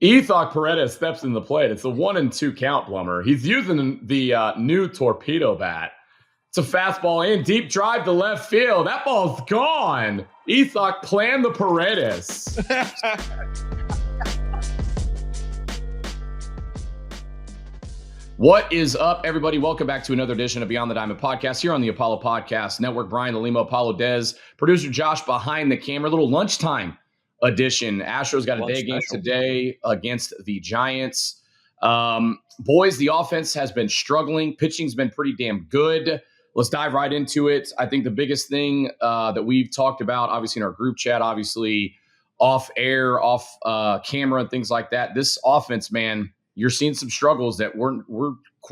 Ethok Paredes steps in the plate. It's a 1-2 count, Blummer. He's using the new Torpedo bat. It's a fastball in, deep drive to left field. That ball's gone. Ethok planned the Paredes. What is up, everybody? Welcome back to another edition of Beyond the Diamond podcast here on the Apollo Podcast Network. Brian, the Limo, Apollo Dez, producer Josh behind the camera. A little lunchtime edition. Astros got a day game today against the Giants. Boys, the offense has been struggling. Pitching's been pretty damn good. Let's dive right into it. I think the biggest thing that we've talked about, obviously in our group chat, obviously off air, off camera, and things like that. This offense, man, you're seeing some struggles that we're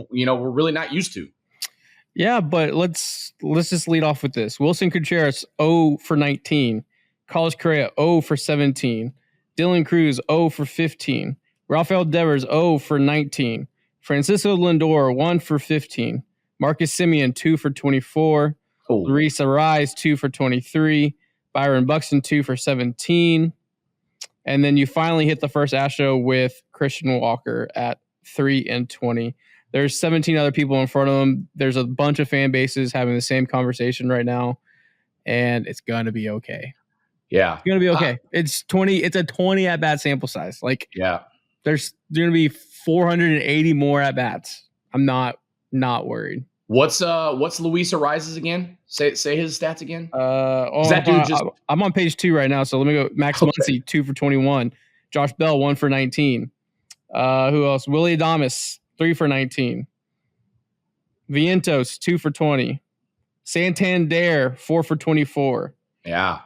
really not used to. Yeah, but let's just lead off with this. Wilson Contreras 0 for 19. Carlos Correa 0 for 17. Dylan Cruz 0 for 15. Rafael Devers 0 for 19. Francisco Lindor 1 for 15. Marcus Semien 2 for 24. Luis Arraez 2 for 23. Byron Buxton 2 for 17. And then you finally hit the first Astro with Christian Walker at 3 and 20. There's 17 other people in front of him. There's a bunch of fan bases having the same conversation right now, and it's going to be okay. Yeah. It's going to be okay. It's 20. It's a 20 at-bat sample size. There's going to be 480 more at-bats. I'm not worried. What's Luis Arraez's again? Say his stats again. I'm on page 2 right now, so let me go. Max Muncy 2 for 21. Josh Bell 1 for 19. Who else? Willie Adames 3 for 19. Vientos 2 for 20. Santander 4 for 24. Yeah.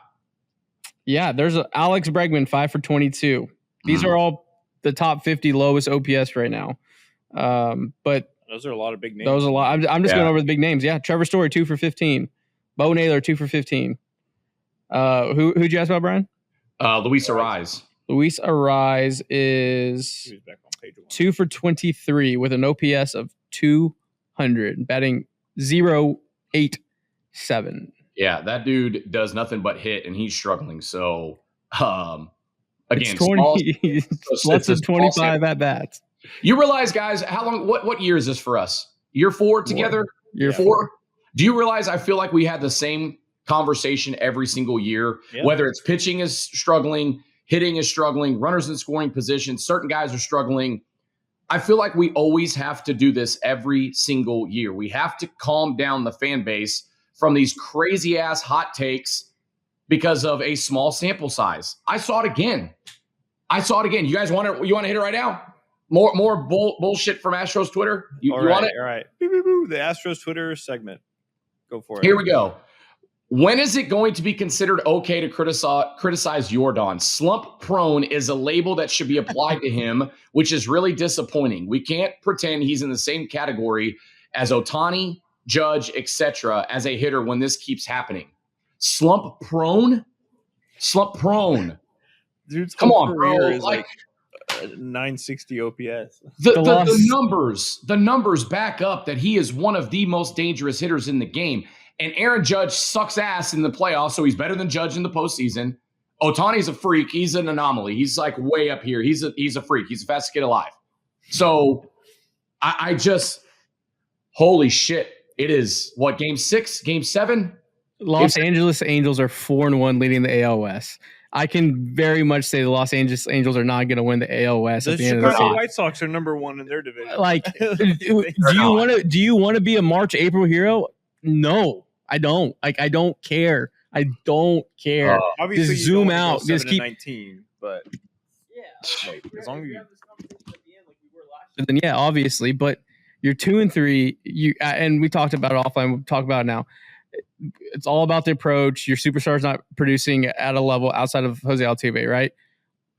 There's Alex Bregman 5 for 22. These are all the top 50 lowest OPS right now. But those are a lot of big names. Those are a lot. I'm just going over the big names. Yeah, Trevor Story 2 for 15. Bo Naylor 2 for 15. Who'd you ask about, Brian? Luis Arraez. Luis Arraez is 2 for 23 with an OPS of 200, batting 0.87. Yeah, that dude does nothing but hit, and he's struggling. So, again, less than 25 at bats. You realize, guys, how long? What year is this for us? Year 4 together? Year 4? Do you realize I feel like we had the same conversation every single year, whether it's pitching is struggling, hitting is struggling, runners in scoring position, certain guys are struggling. I feel like we always have to do this every single year. We have to calm down the fan base from these crazy ass hot takes because of a small sample size. I saw it again. You guys want to hit it right now? More bullshit from Astros Twitter? You want it? All right. The Astros Twitter segment. Go for it. Here we go. When is it going to be considered okay to criticize Jordan? Slump prone is a label that should be applied to him, which is really disappointing. We can't pretend he's in the same category as Ohtani, Judge, etc. as a hitter when this keeps happening. Slump prone? Dude's come on, bro. Is like 960 OPS. The numbers back up that he is one of the most dangerous hitters in the game. And Aaron Judge sucks ass in the playoffs, so he's better than Judge in the postseason. Ohtani's a freak. He's an anomaly. He's like way up here. He's a freak. He's the fastest kid alive. So I just, holy shit. It is, what, game 6, game 7? Los Angeles Angels are 4-1 leading the AL West. I can very much say the Los Angeles Angels are not going to win the AL West at the end of the season. The White Sox are number 1 in their division. Do you want to be a March, April hero? No, I don't. I don't care. I don't care. Obviously, just zoom out. Just keep 19, but as long as you. Then obviously, but you're 2 and 3. And we talked about it offline. We'll talk about it now. It's all about the approach. Your superstar's not producing at a level outside of Jose Altuve, right?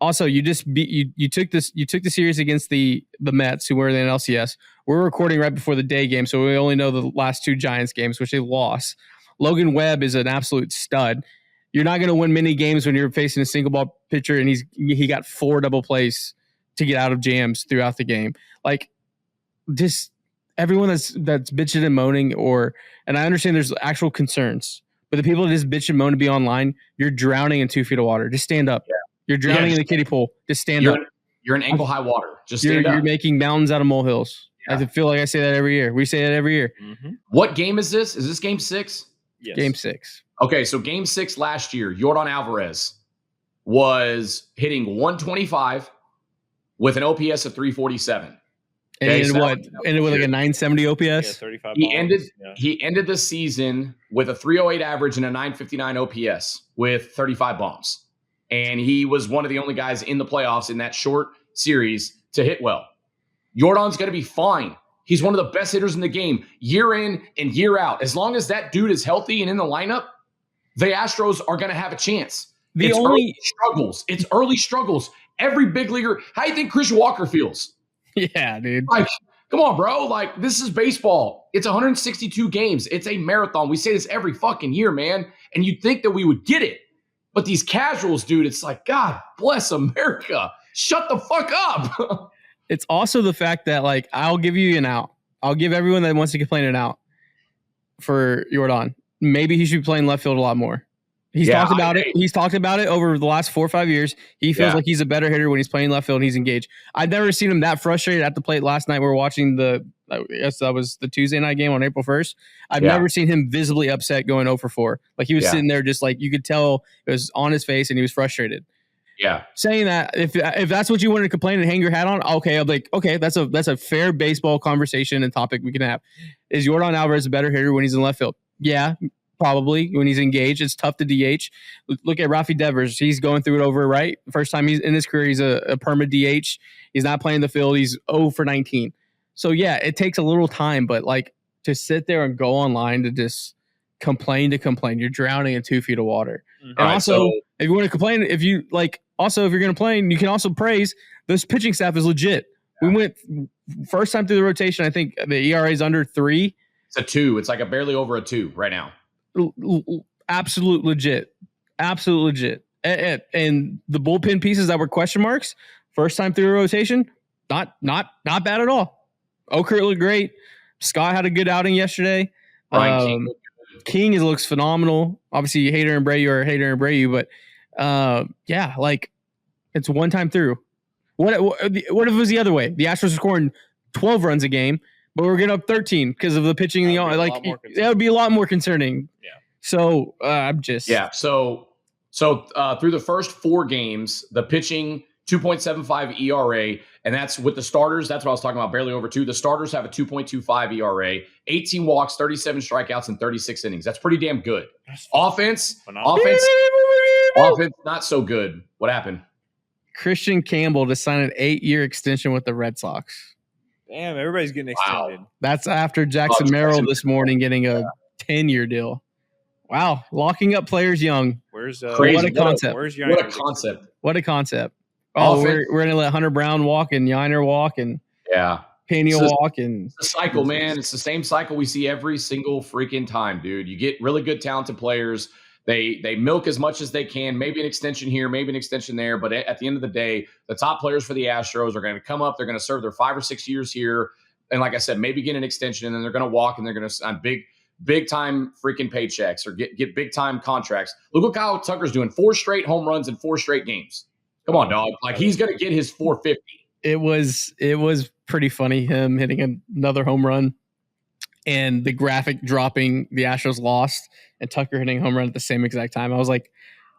Also, you took the series against the Mets, who were in the NLCS. We're recording right before the day game, so we only know the last 2 Giants games, which they lost. Logan Webb is an absolute stud. You're not going to win many games when you're facing a single ball pitcher, and he got 4 double plays to get out of jams throughout the game. Like, just everyone that's bitching and moaning, and I understand there's actual concerns, but the people that just bitch and moan to be online, you're drowning in 2 feet of water. Just stand up. Yeah. You're drowning in the kiddie pool. Just stand up. You're in ankle high water. Just stand up. You're making mountains out of molehills. Yeah. I feel like I say that every year. We say that every year. Mm-hmm. What game is this? Is this game 6? Yes. Game 6. Okay, so game 6 last year, Yordan Alvarez was hitting 125 with an OPS of 347. And ended with like a 970 OPS. Yeah, 35 He ended the season with a 308 average and a 959 OPS with 35 bombs. And he was one of the only guys in the playoffs in that short series to hit well. Yordan's going to be fine. He's one of the best hitters in the game year in and year out. As long as that dude is healthy and in the lineup, the Astros are going to have a chance. Early struggles. Every big leaguer. How do you think Chris Walker feels? Yeah, dude. Like, come on, bro. Like, this is baseball. It's 162 games. It's a marathon. We say this every fucking year, man. And you'd think that we would get it. But these casuals, dude, it's like, God bless America. Shut the fuck up. It's also the fact that, like, I'll give you an out. I'll give everyone that wants to complain an out for Yordan. Maybe he should be playing left field a lot more. He's talked about it. He's talked about it over the last 4 or 5 years. He feels like he's a better hitter when he's playing left field and he's engaged. I've never seen him that frustrated at the plate. Last night we were watching I guess that was the Tuesday night game on April 1st. I've never seen him visibly upset going 0 for 4. Like, he was sitting there just like, you could tell it was on his face and he was frustrated. Yeah. Saying that, if that's what you wanted to complain and hang your hat on, okay, I'm like, okay, that's a fair baseball conversation and topic we can have. Is Yordan Alvarez a better hitter when he's in left field? Yeah, probably. When he's engaged, it's tough to DH. Look at Rafi Devers. He's going through it over, right? First time he's in his career, he's a perma DH. He's not playing the field. He's 0 for 19. So, yeah, it takes a little time, but, like, to sit there and go online to just complain, you're drowning in 2 feet of water. Mm-hmm. And also, if you want to complain, if you're going to complain, you can also praise this pitching staff is legit. Yeah. We went first time through the rotation. I think the ERA is under 3. It's a 2. It's like barely over a 2 right now. Absolute legit. And the bullpen pieces that were question marks, first time through a rotation, not bad at all. Okert looked great. Scott had a good outing yesterday. King looks phenomenal. Obviously, Hader and Abreu, but like, it's one time through. What if it was the other way? The Astros are scoring 12 runs a game, but we're getting up 13 because of the pitching. That would be a lot more concerning. Yeah. So I'm just So through the first 4 games, the pitching 2.75 ERA, and that's with the starters. That's what I was talking about, barely over 2. The starters have a 2.25 ERA, 18 walks, 37 strikeouts, and 36 innings. That's pretty damn good. Offense, not so good. What happened? Christian Campbell to sign an 8-year extension with the Red Sox. Damn, everybody's getting extended. Wow. That's after Jackson Merrill this morning getting a 10-year deal. Wow, locking up players young. What a concept. What a concept. Oh, we're going to let Hunter Brown walk and Yiner walk and Pena walk. And it's a cycle, man. It's the same cycle we see every single freaking time, dude. You get really good, talented players. They milk as much as they can, maybe an extension here, maybe an extension there. But at the end of the day, the top players for the Astros are going to come up. They're going to serve their 5 or 6 years here. And like I said, maybe get an extension, and then they're going to walk and they're going to sign big time freaking paychecks or get big time contracts. Look what Kyle Tucker's doing. 4 straight home runs in 4 straight games. Come on, dog. Like, he's going to get his 450. It was pretty funny, him hitting another home run and the graphic dropping the Astros lost and Tucker hitting a home run at the same exact time. I was like,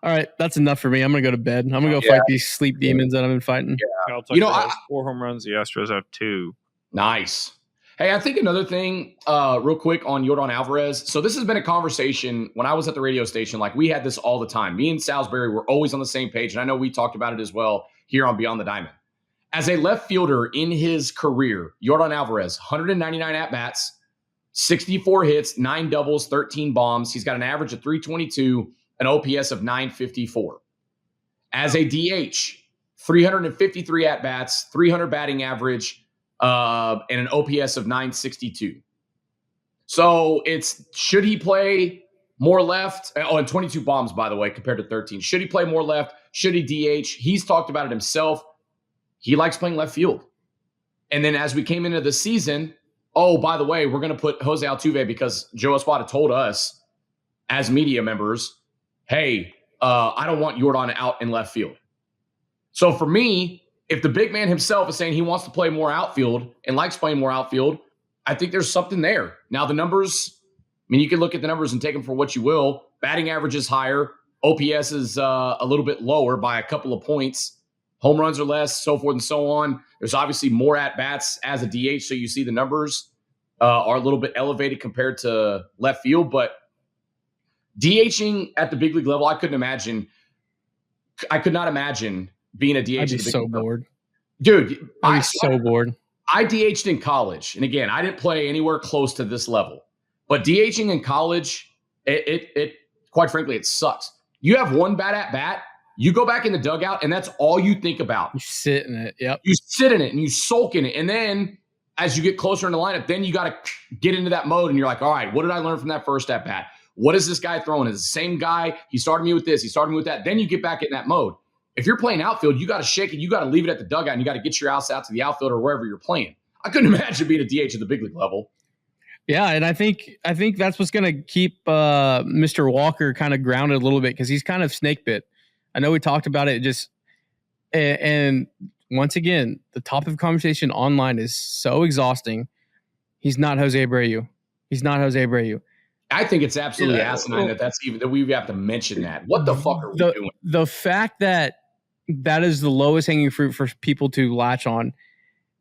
all right, that's enough for me. I'm going to go to bed. I'm going to go fight these sleep demons that I've been fighting. Yeah. Tucker has 4 home runs. The Astros have 2. Nice. Hey, I think another thing real quick on Yordan Alvarez. So this has been a conversation when I was at the radio station. Like, we had this all the time. Me and Salisbury were always on the same page. And I know we talked about it as well here on Beyond the Diamond. As a left fielder in his career, Yordan Alvarez, 199 at-bats, 64 hits, 9 doubles, 13 bombs. He's got an average of 322, an OPS of 954. As a DH, 353 at-bats, 300 batting average, and an OPS of 962. So should he play more left? Oh, and 22 bombs, by the way, compared to 13. Should he play more left? Should he DH? He's talked about it himself. He likes playing left field. And then as we came into the season, oh, by the way, we're going to put Jose Altuve because Joe Espada told us as media members, hey, I don't want Yordan out in left field. So for me, if the big man himself is saying he wants to play more outfield and likes playing more outfield, I think there's something there. Now, the numbers, I mean, you can look at the numbers and take them for what you will. Batting average is higher. OPS is a little bit lower by a couple of points. Home runs are less, so forth and so on. There's obviously more at-bats as a DH, so you see the numbers are a little bit elevated compared to left field. But DHing at the big league level, I could not imagine being a DH. I'd be so bored. Dude, I'd be so bored. I DH'd in college. And again, I didn't play anywhere close to this level. But DHing in college, it quite frankly, it sucks. You have one bad at bat, you go back in the dugout, and that's all you think about. You sit in it. Yep. You sit in it and you sulk in it. And then as you get closer in the lineup, then you got to get into that mode. And you're like, all right, what did I learn from that first at bat? What is this guy throwing? Is it the same guy? He started me with this. He started me with that. Then you get back in that mode. If you're playing outfield, you got to shake it. You got to leave it at the dugout, and you got to get your outs out to the outfield or wherever you're playing. I couldn't imagine being a DH at the big league level. Yeah, and I think that's what's going to keep Mr. Walker kind of grounded a little bit because he's kind of snake bit. I know we talked about it and once again, the topic of conversation online is so exhausting. He's not Jose Abreu. I think it's absolutely asinine that we have to mention that. What the fuck are we doing? The fact that is the lowest hanging fruit for people to latch on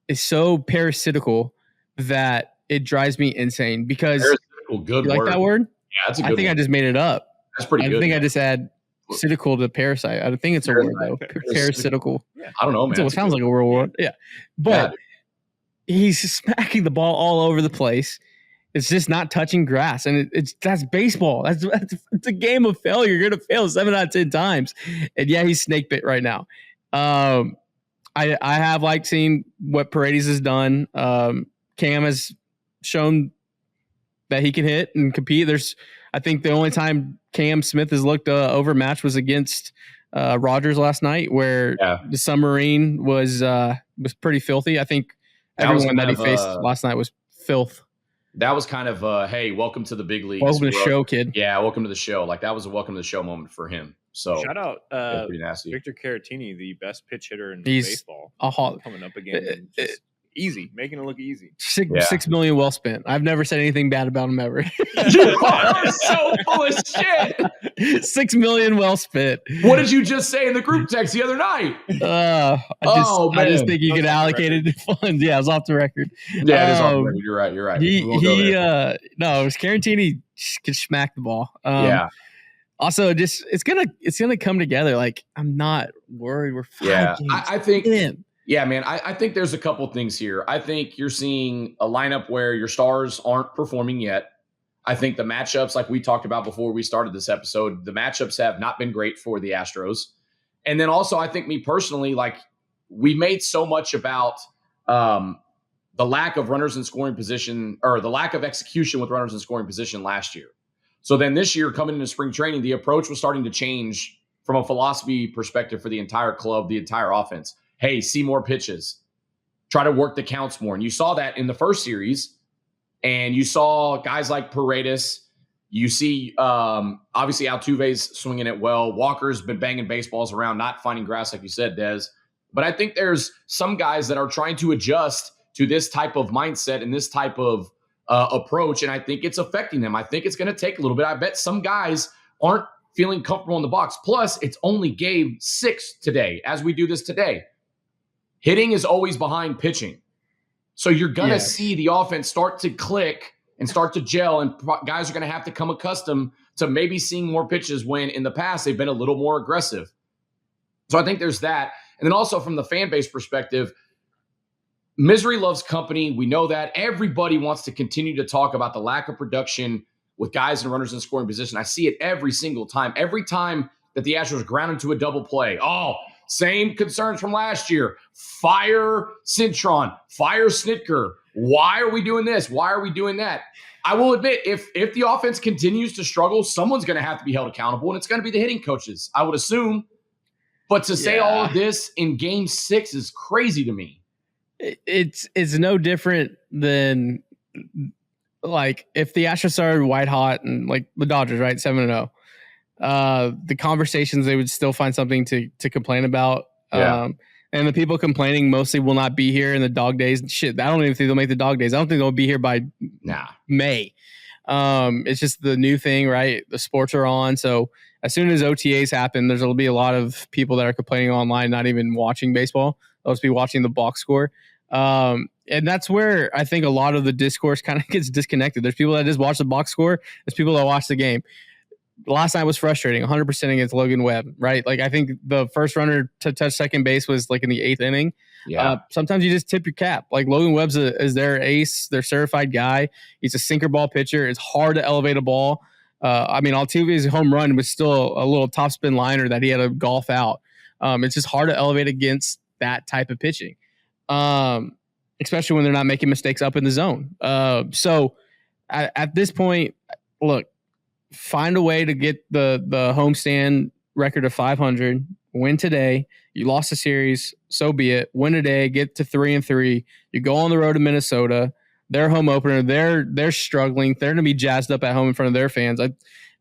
is so parasitical that it drives me insane because good you like word. that word? Yeah, that's a good I one. I just made it up. That's pretty good. I think I just add parasitical to parasite. I think it's a word though. Parasitical. Yeah. I don't know, man. It sounds like a real word. Yeah. But he's smacking the ball all over the place. It's just not touching grass. And that's baseball. That's it's a game of failure. You're going to fail 7 out of 10 times. And yeah, he's snake bit right now. I have liked seeing what Paredes has done. Cam has shown that he can hit and compete. I think the only time Cam Smith has looked overmatched was against Rogers last night, where the submarine was pretty filthy. I think everyone that he faced last night was filth. That was kind of hey, welcome to the big leagues. Welcome to the show, kid. Yeah, welcome to the show. Like that was a welcome to the show moment for him. So shout out pretty nasty. Victor Caratini, the best pitch hitter in baseball. Coming up again. Just easy, making it look easy. 6 million well spent. I've never said anything bad about him ever. You are so full of shit. 6 million well spent. What did you just say in the group text the other night? I just think you could allocate it to funds. Yeah, I was off the record. Yeah, it is off the record. You're right. No, it was Caratini could smack the ball. Yeah. Also, it's gonna come together. Like I'm not worried. We're fine. Yeah, I think. Yeah, man, I think there's a couple things here. I think you're seeing a lineup where your stars aren't performing yet. I think the matchups, like we talked about before we started this episode, the matchups have not been great for the Astros. And then also, I think me personally, like we made so much about the lack of runners in scoring position or the lack of execution with runners in scoring position last year. So then this year, coming into spring training, the approach was starting to change from a philosophy perspective for the entire club, the entire offense. Hey, see more pitches. Try to work the counts more. And you saw that in the first series. And you saw guys like Paredes. You see, obviously, Altuve's swinging it well. Walker's been banging baseballs around, not finding grass, like you said, Des. But I think there's some guys that are trying to adjust to this type of mindset and this type of approach. And I think it's affecting them. I think it's going to take a little bit. I bet some guys aren't feeling comfortable in the box. Plus, it's only game 6 today, as we do this today. Hitting is always behind pitching. So you're going to see the offense start to click and start to gel, and guys are going to have to come accustomed to maybe seeing more pitches when in the past they've been a little more aggressive. So I think there's that. And then also from the fan base perspective, misery loves company. We know that. Everybody wants to continue to talk about the lack of production with guys and runners in scoring position. I see it every single time. Every time that the Astros ground into a double play. Same concerns from last year. Fire Cintron. Fire Snitker. Why are we doing this? Why are we doing that? I will admit, if the offense continues to struggle, someone's going to have to be held accountable, and it's going to be the hitting coaches, I would assume. But to say all of this in game 6 is crazy to me. It's no different than like if the Astros started white hot and like the Dodgers, right? 7-0. The conversations, they would still find something to complain about. And And the people complaining mostly will not be here in the dog days. Shit, I don't even think they'll make the dog days. I don't think they'll be here by May. It's just the new thing, right? The sports are on. So as soon as OTAs happen, there'll be a lot of people that are complaining online, not even watching baseball. They'll just be watching the box score. And that's where I think a lot of the discourse kind of gets disconnected. There's people that just watch the box score. There's people that watch the game. Last night was frustrating, 100% against Logan Webb, right? Like I think the first runner to touch second base was like in the 8th inning. Yeah. Sometimes you just tip your cap. Like Logan Webb's is their ace, their certified guy. He's a sinker ball pitcher. It's hard to elevate a ball. I mean, Altuve's home run was still a little topspin liner that he had to golf out. It's just hard to elevate against that type of pitching, especially when they're not making mistakes up in the zone. So at this point, look, find a way to get the homestand record of 500. Win today. You lost the series, so be it. Win today. Get to 3-3. You go on the road to Minnesota. Their home opener. They're struggling. They're going to be jazzed up at home in front of their fans. I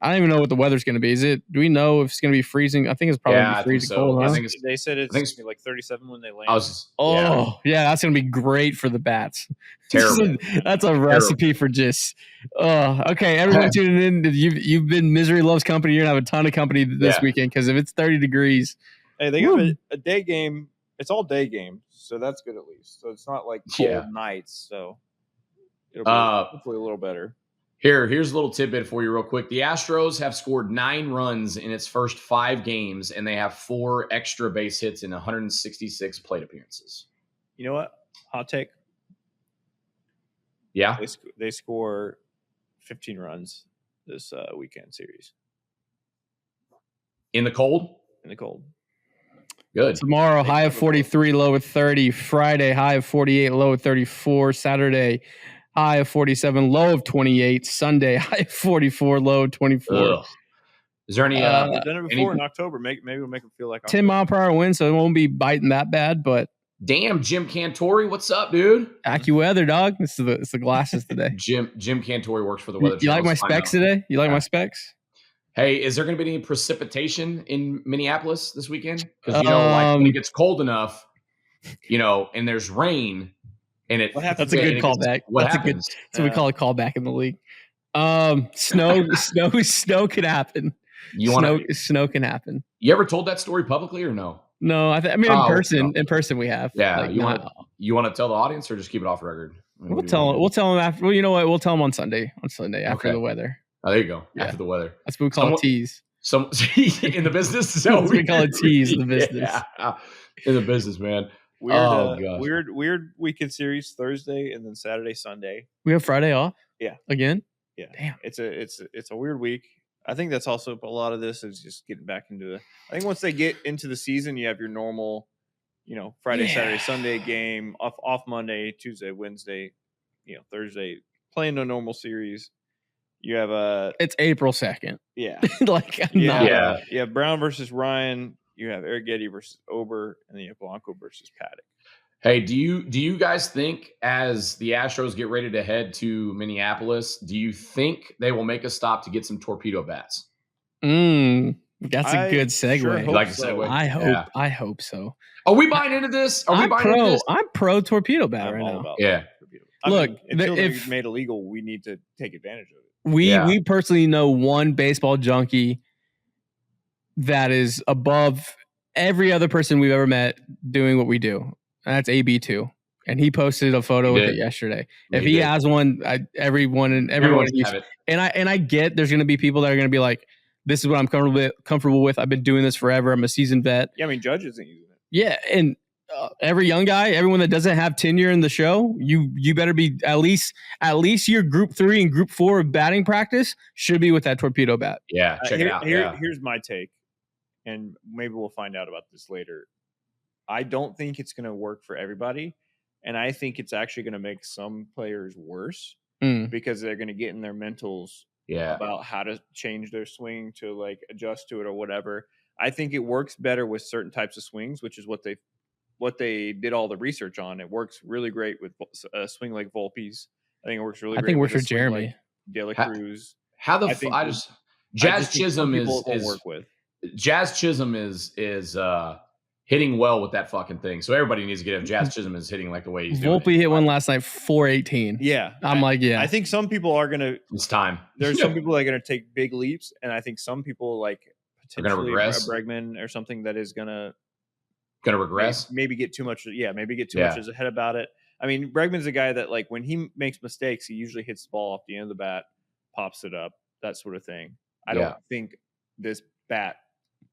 don't even know what the weather's going to be. Do we know if it's going to be freezing? I think it's probably going to be freezing cold. Huh? They said it's going to be like 37 when they land. That's going to be great for the bats. Terrible. That's a recipe for just. Okay, everyone tuning in. You've been Misery Loves Company. You're going to have a ton of company this weekend because if it's 30 degrees. Hey, they got a day game. It's all day game, so that's good at least. So it's not like cold nights. So it'll be hopefully a little better. Here's a little tidbit for you real quick. The Astros have scored 9 runs in its first 5 games, and they have 4 extra base hits in 166 plate appearances. You know what? Hot take. Yeah. They score 15 runs this weekend series. In the cold? In the cold. Good. Tomorrow, high of 43, low of 30. Friday, high of 48, low of 34. Saturday, high of 47, low of 28. Sunday, high of 44, low of 24. Ugh. Is there any? We've done it before in October. Maybe we'll make them feel like 10 mile per hour wind, so it won't be biting that bad. But damn, Jim Cantori, what's up, dude? AccuWeather, dog. It's the glasses today. Jim Cantori works for the Weather. You like my specs today? You like my specs? Hey, is there going to be any precipitation in Minneapolis this weekend? Because like when it gets cold enough, and there's rain, and that's a good callback. That's what we call a callback in the league. Snow can happen. Snow can happen. You ever told that story publicly or no? No, in person we have. Yeah, like, you want to tell the audience or just keep it off record? We'll tell them after. Well, you know what? We'll tell them on Sunday after the weather. Oh, there you go. Yeah. After the weather. That's what we call a tease. In the business? So we call it tease in the business. Yeah. In the business, man. Weird weekend series Thursday and then Saturday, Sunday. We have Friday off? Yeah. Again? Yeah. Damn. It's a weird week. I think that's also a lot of this is just getting back into I think once they get into the season, you have your normal, Friday, Saturday, Sunday game, off Monday, Tuesday, Wednesday, Thursday, playing a normal series. You have it's April 2nd. Yeah. You have Brown versus Ryan. You have Arrighetti versus Ober, and then you have Blanco versus Paddock. Hey, do you guys think as the Astros get ready to head to Minneapolis, do you think they will make a stop to get some torpedo bats? That's a good segue. Sure you like a segue? I hope so. Are we buying into this? I'm pro torpedo bat right now. Yeah. Look, until it's made illegal, we need to take advantage of it. We personally know one baseball junkie that is above every other person we've ever met doing what we do. And that's AB2. And he posted a photo with it yesterday. If he has one, everyone have it. And I get there's going to be people that are going to be like, this is what I'm comfortable with. I've been doing this forever. I'm a seasoned vet. Yeah, I mean, Judge isn't using it. Yeah, and every young guy, everyone that doesn't have tenure in the show, you better be at least your group 3 and group 4 of batting practice should be with that torpedo bat. Yeah, check it out. Here's my take, and maybe we'll find out about this later. I don't think it's going to work for everybody, and I think it's actually going to make some players worse because they're going to get in their mentals about how to change their swing to like adjust to it or whatever. I think it works better with certain types of swings, which is what they did all the research on. It works really great with a swing like Volpe's. I think it works really great. I think it works for Jeremy. Like De La Cruz. Jazz Chisholm is hitting well with that fucking thing. So everybody needs to get him. Jazz Chisholm is hitting like the way he's doing. Volpe hit one last night, 418. Yeah. I think some people are going to. It's time. There's some people that are going to take big leaps. And I think some people like potentially Bregman or something that is going to regress. Maybe get too much. Yeah. Maybe get too much as ahead about it. I mean, Bregman's a guy that like when he makes mistakes, he usually hits the ball off the end of the bat, pops it up, that sort of thing. I don't think this bat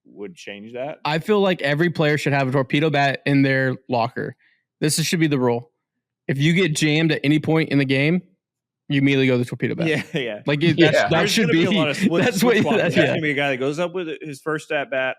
would change that. I feel like every player should have a torpedo bat in their locker. This should be the rule. If you get jammed at any point in the game, you immediately go to the torpedo bat. Yeah. Like that should be a lot of that's what that's going to be a guy that goes up with his first at bat.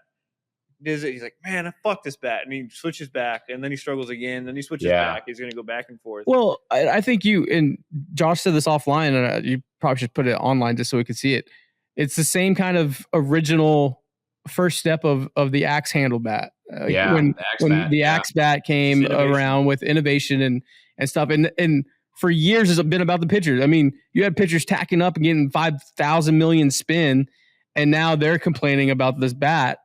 He's like, man, fuck this bat. And he switches back and then he struggles again. Then he switches back. He's going to go back and forth. Well, I think and Josh said this offline, and you probably should put it online just so we could see it. It's the same kind of original first step of the axe handle bat. When the axe bat came around with innovation and stuff. And for years, it's been about the pitchers. I mean, you had pitchers tacking up and getting 5,000 million spin, and now they're complaining about this bat,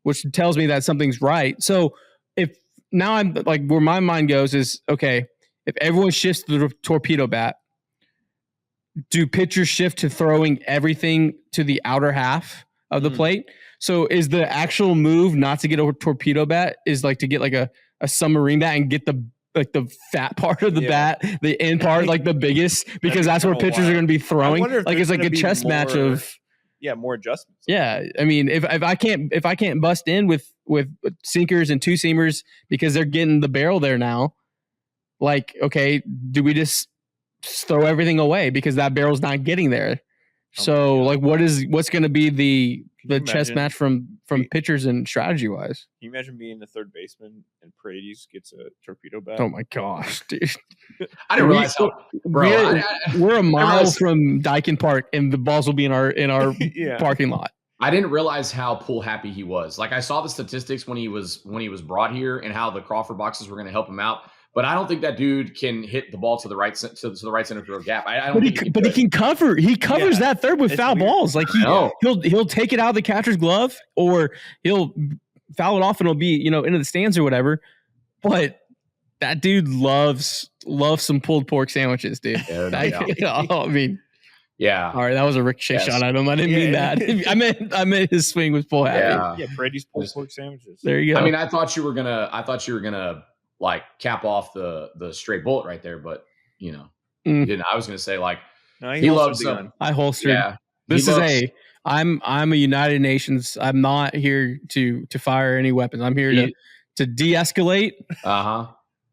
which tells me that something's right. So if now I'm like, where my mind goes is, okay, if everyone shifts to the torpedo bat, do pitchers shift to throwing everything to the outer half of the plate? So is the actual move not to get a torpedo bat is like to get like a submarine bat and get the fat part of the bat, the end part, like the biggest, because that's where pitchers are going to be throwing. Like it's like a chess match of more adjustments. Yeah, I mean, if I can't bust in with sinkers and two seamers because they're getting the barrel there now, like, okay, do we just throw everything away because that barrel's not getting there? So like, what's going to be the chess match from pitchers and strategy wise? Can you imagine being the third baseman and Paredes gets a torpedo bat? Oh my gosh, dude! I didn't realize how, bro. We're a mile from Daikin Park, and the balls will be in our parking lot. I didn't realize how pool happy he was. Like I saw the statistics when he was brought here and how the Crawford boxes were going to help him out. But I don't think that dude can hit the ball to the right center field gap. But he can cover. He covers that third with foul balls. Like he'll take it out of the catcher's glove, or he'll foul it off and it'll be into the stands or whatever. But that dude loves some pulled pork sandwiches, dude. I mean. Yeah. All right, that was a ricochet shot at him. I didn't mean that. I meant his swing was pull happy. Yeah, Brady's pulled pork sandwiches. There you go. I mean, I thought you were gonna like cap off the straight bullet right there, but you didn't. I was gonna say like he loves the gun. I holstered. Yeah. I'm a United Nations. I'm not here to fire any weapons. I'm here to de-escalate.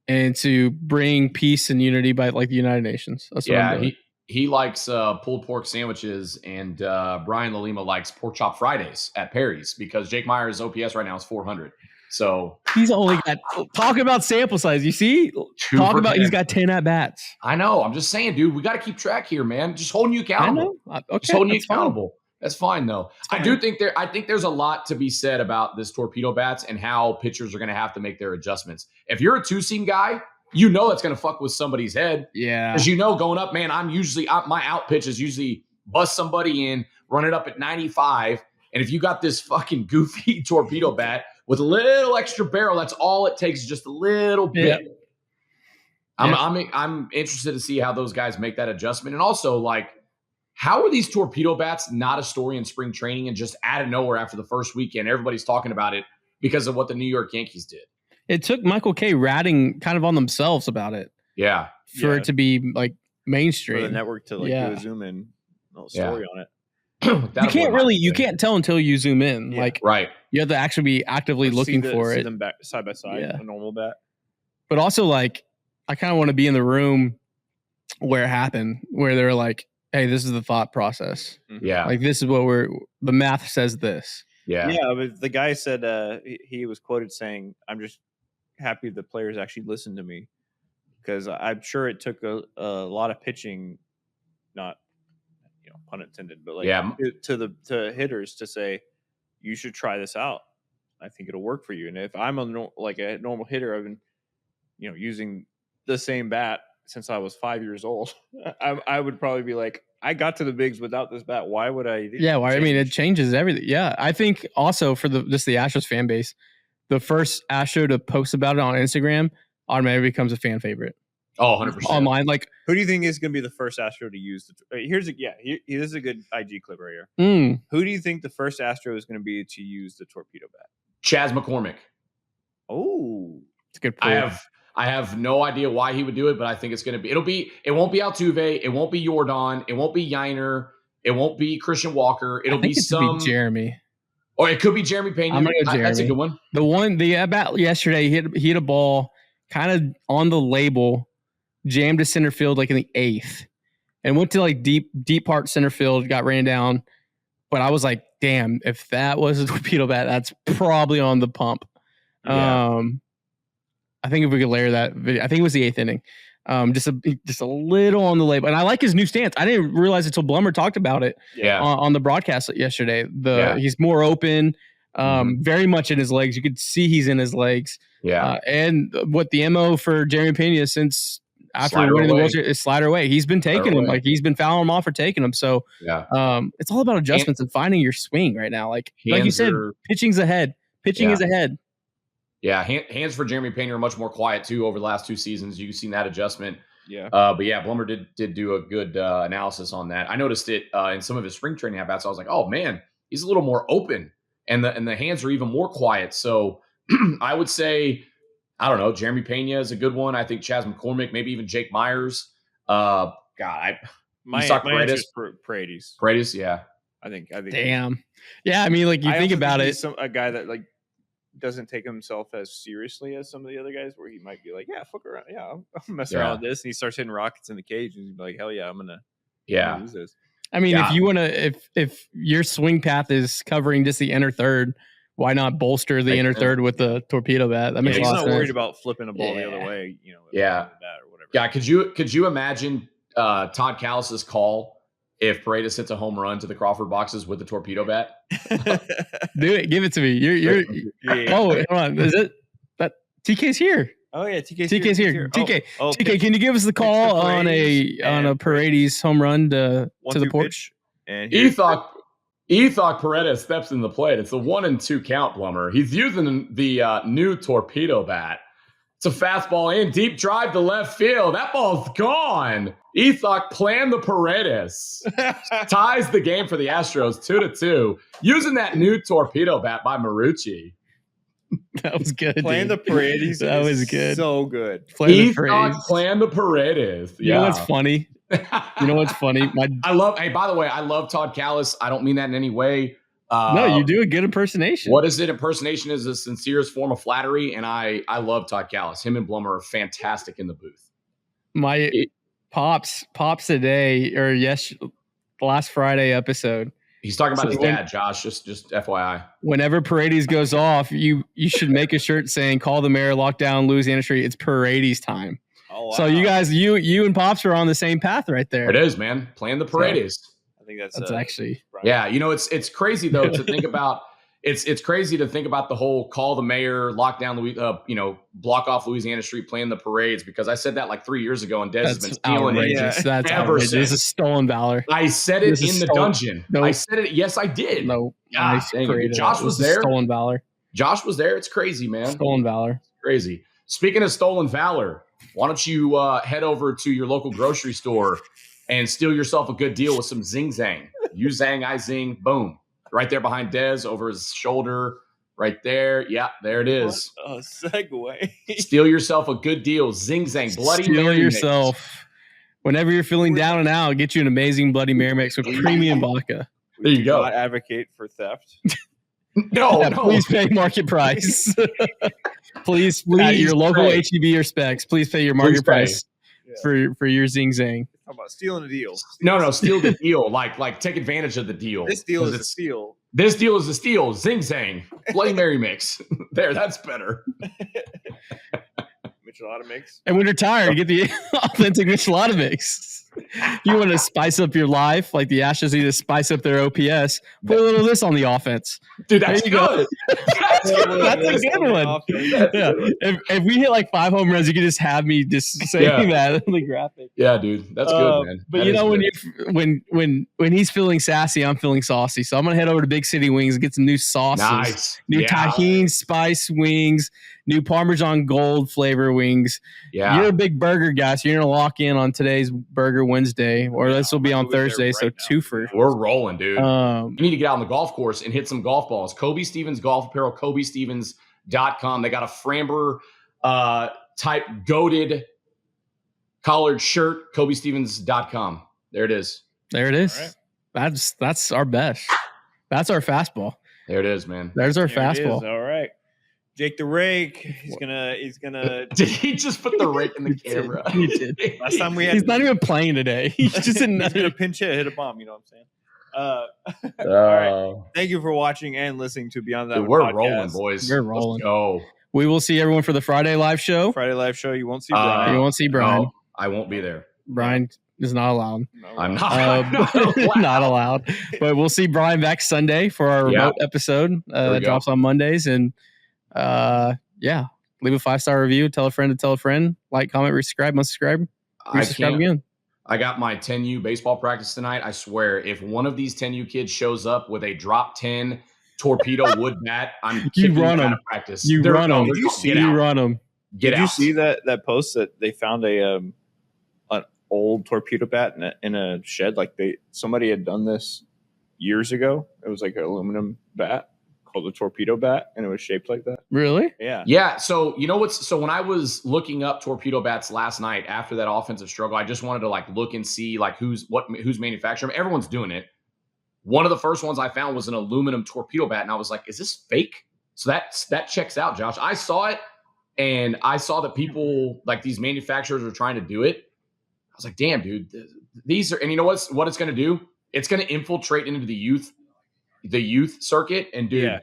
And to bring peace and unity by like the United Nations. That's what I'm doing. He likes pulled pork sandwiches, and Brian Lalima likes pork chop Fridays at Perry's because Jake Meyer's OPS right now is 400. So he's only got talking about sample size. You see, he's got 10 at bats. I know. I'm just saying, dude. We got to keep track here, man. Just holding you accountable. I know. Okay, just holding you accountable. That's fine though. I think there's a lot to be said about this torpedo bats and how pitchers are going to have to make their adjustments. If you're a two-seam guy, that's going to fuck with somebody's head. Yeah. Because going up, man, my out pitch is usually bust somebody in, run it up at 95. And if you got this fucking goofy torpedo bat with a little extra barrel, that's all it takes, just a little bit. Yeah. I'm interested to see how those guys make that adjustment. And also, like, how are these torpedo bats not a story in spring training and just out of nowhere after the first weekend, everybody's talking about it because of what the New York Yankees did? It took Michael K ratting kind of on themselves about it. Yeah. For it to be like mainstream. For the network to do a zoom in story on it. You can't tell until you zoom in. Yeah. Like, right. You have to actually be actively looking for it. See them back side by side, a normal bat. But also, like, I kind of want to be in the room where it happened, where they're like, hey, this is the thought process. Yeah. Like, this is what the math says this. Yeah. Yeah. But the guy said, he was quoted saying, I'm just happy the players actually listened to me, because I'm sure it took a lot of pitching, not pun intended, but like to hitters to say you should try this out. I think it'll work for you. And if I'm a normal hitter, I've been using the same bat since I was 5 years old. I would probably be like, I got to the bigs without this bat. Why would I? I mean, it changes everything. Yeah, I think also for the Astros fan base, the first Astro to post about it on Instagram automatically becomes a fan favorite. Oh, 100%. Online, like, who do you think is going to be the first Astro to use here's a good IG clip right here. Who do you think the first Astro is going to be to use the torpedo bat? Chas McCormick. Oh, it's a good pull. I have no idea why he would do it, but I think it's going to be. It won't be Altuve. It won't be Jordan. It won't be Yiner. It won't be Christian Walker. It'll be Jeremy. Or it could be Jeremy Pena. I'm gonna go Jeremy. That's a good one. The at-bat yesterday, he hit a ball kind of on the label, jammed to center field like in the 8th, and went to like deep part center field, got ran down. But I was like, damn, if that was a torpedo bat, that's probably on the pump. Yeah. I think if we could layer that video, I think it was the 8th inning. Just a little on the label. And I like his new stance. I didn't realize it until Blummer talked about it on the broadcast yesterday. He's more open, very much in his legs. You could see he's in his legs. Yeah. And what the MO for Jeremy Pena since after winning the World Series is slider away. He's been taking him. Like, he's been fouling him off for taking him. So it's all about adjustments and finding your swing right now. Like you said, pitching's ahead. Pitching is ahead. Yeah, hands for Jeremy Pena are much more quiet too over the last 2 seasons. You've seen that adjustment. Yeah. But yeah, Blummer did do a good analysis on that. I noticed it in some of his spring training at bats. I was like, oh man, he's a little more open, and the hands are even more quiet. So I would say, I don't know, Jeremy Pena is a good one. I think Chas McCormick, maybe even Jake Myers. My answer is Paredes. Paredes, yeah. I think. Damn. Yeah, I mean, like, you think about it. A guy that like doesn't take himself as seriously as some of the other guys, where he might be like, yeah, fuck around, I'll mess around with this, and he starts hitting rockets in the cage, and he's like, hell yeah, I'm gonna use this. I mean, if you want to, if your swing path is covering just the inner third, why not bolster the inner third with the torpedo bat? That makes a lot of sense. He's not worried about flipping a ball the other way, bat or whatever. Yeah, could you imagine Todd Callis's call if Paredes hits a home run to the Crawford boxes with the torpedo bat? Do it. Give it to me. You're Oh, hold on. Is it that TK's here? Oh yeah, TK's here. TK, can you give us the call on a Paredes home run to the porch? And Ethok Paredes steps in the plate. It's a 1-2 count, Blummer. He's using the new torpedo bat. It's a fastball in, deep drive to left field. That ball's gone. Ethok planned the Paredes. Ties the game for the Astros 2-2. Using that new torpedo bat by Marucci. That was good. Playing the Paredes. That was good. So good. Ethok planned the Paredes. You know what's funny? By the way, I love Todd Callis. I don't mean that in any way. No, you do a good impersonation. What is it? Impersonation is the sincerest form of flattery, and I love Todd Callis. Him and Blummer are fantastic in the booth. My pops today, or last Friday episode. He's talking about his dad, Josh. Just FYI. Whenever Paredes goes off, you should make a shirt saying "Call the mayor, lock down Louisiana Street. It's Paredes time." Oh, wow. So you guys, you and Pops are on the same path right there. It is, man. Playing the Paredes. I think that's actually yeah. It's crazy though to think about. It's crazy to think about the whole call the mayor, lock down block off Louisiana Street, playing the parades, because I said that like 3 years ago, and Des has been stealing it. That's outrageous. This is stolen valor. I said it in the dungeon. No. I said it. Yes, I did. No, Josh was there. Stolen valor. Josh was there. It's crazy, man. Stolen valor. It's crazy. Speaking of stolen valor, why don't you head over to your local grocery store and steal yourself a good deal with some Zing Zang. You Zang, I Zing, boom. Right there behind Dez, over his shoulder, right there. Yeah, there it is. What a segue. Steal yourself a good deal. Zing Zang, Bloody Mary Steal yourself. Mix. Whenever you're feeling down and out, get you an amazing Bloody Mary Mix with premium vodka. There you go. Not advocate for theft. No. Please pay market price. please at your local HEB or Specs. Please pay your market price for your Zing Zang. How about stealing a deal? No, steal the deal. Like take advantage of the deal. This deal is a steal. This deal is a steal. Zing Zang. Bloody Mary Mix. There, that's better. Michelada Mix. And when you're tired, get the authentic Michelada Mix. You want to spice up your life, like the Astros need to spice up their OPS. Put a little of this on the offense. Dude, that's good. That's a good one. Yeah. If we hit like 5 home runs, you can just have me just saying that on the graphic. Yeah, dude. That's good, man. But when he's feeling sassy, I'm feeling saucy. So I'm gonna head over to Big City Wings and get some new sauces. New tahini spice wings, new Parmesan Gold flavor wings. Yeah. You're a big burger guy, so you're gonna lock in on today's Burger Wednesday, or this will be on Thursday. So 2 for. We're rolling, dude. You need to get out on the golf course and hit some golf balls. Kobe Stevens Golf Apparel, KobeStevens.com. They got a Framber type goated collared shirt, KobeStevens.com. There it is. There it is. Right. That's our best. That's our fastball. There it is, man. There's our fastball. All right. Jake the Rake. He's gonna. Did he just put the rake in the camera? He did. Last time we had. He's not even playing today. He's just in. He's gonna pinch hit a bomb. You know what I'm saying? All right. Thank you for watching and listening to Beyond That. Dude, we're rolling, boys. We're rolling. Let's go. We will see everyone for the Friday live show. Friday live show. You won't see Brian. You won't see Brian. No, I won't be there. Brian is not allowed. No, I'm not. Not allowed. But we'll see Brian back Sunday for our remote episode that drops on Mondays. And leave a 5-star review. Tell a friend to tell a friend. Like, comment, resubscribe, unsubscribe. Resubscribe again. I got my 10U baseball practice tonight. I swear, if one of these 10U kids shows up with a drop 10 torpedo wood bat, I'm kicking them out of practice. You run them. You run them. Did you see that post that they found an old torpedo bat in a shed? Like somebody had done this years ago. It was like an aluminum bat called a torpedo bat, and it was shaped like that. Really? Yeah. Yeah. So when I was looking up torpedo bats last night after that offensive struggle, I just wanted to like look and see like who's manufacturing. Everyone's doing it. One of the first ones I found was an aluminum torpedo bat, and I was like, "Is this fake?" So that checks out, Josh. I saw it, and I saw that people like these manufacturers are trying to do it. I was like, "Damn, dude, these are." And you know what it's going to do? It's going to infiltrate into the youth circuit, and dude,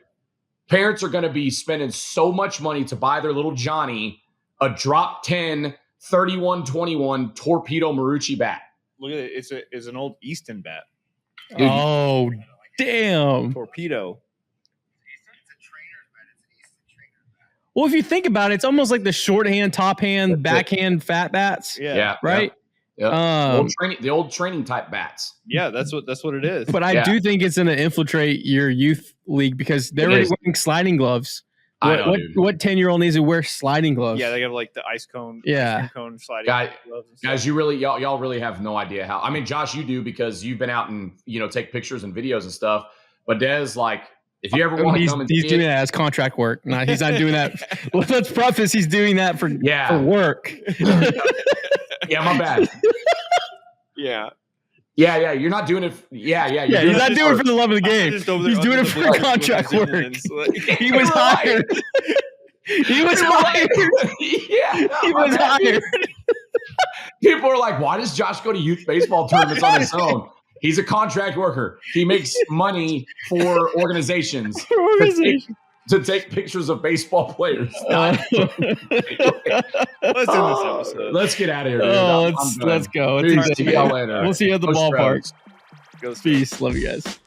parents are going to be spending so much money to buy their little Johnny a drop 10 31-21 torpedo Marucci bat. Look at it. It's an old Easton bat. Dude, oh, damn. Torpedo. Well, if you think about it, it's almost like the shorthand, top hand, backhand, fat bats. Yeah. Right? Yeah. The old training type bats. Yeah, that's what it is. But I do think it's going to infiltrate your youth league because they're already wearing sliding gloves. What 10-year-old needs to wear sliding gloves? Yeah, they have like the ice cone. Yeah, cone sliding gloves. Guys, y'all really have no idea how. I mean, Josh, you do because you've been out and take pictures and videos and stuff. But Des, like, if you ever want to come and he's doing that as contract work. He's not doing that. Let's preface, he's doing that for work. Yeah, my bad. Yeah. Yeah, you're not doing it. He's not doing it for the love of the game. He's doing it for contract work. He was hired. He was hired. He was hired. People are like, why does Josh go to youth baseball tournaments on his own? He's a contract worker. He makes money for organizations to take pictures of baseball players. Let's end this episode. Let's get out of here. Let's go. We'll see y'all later. We'll see you at the ballpark. Peace. Love you guys.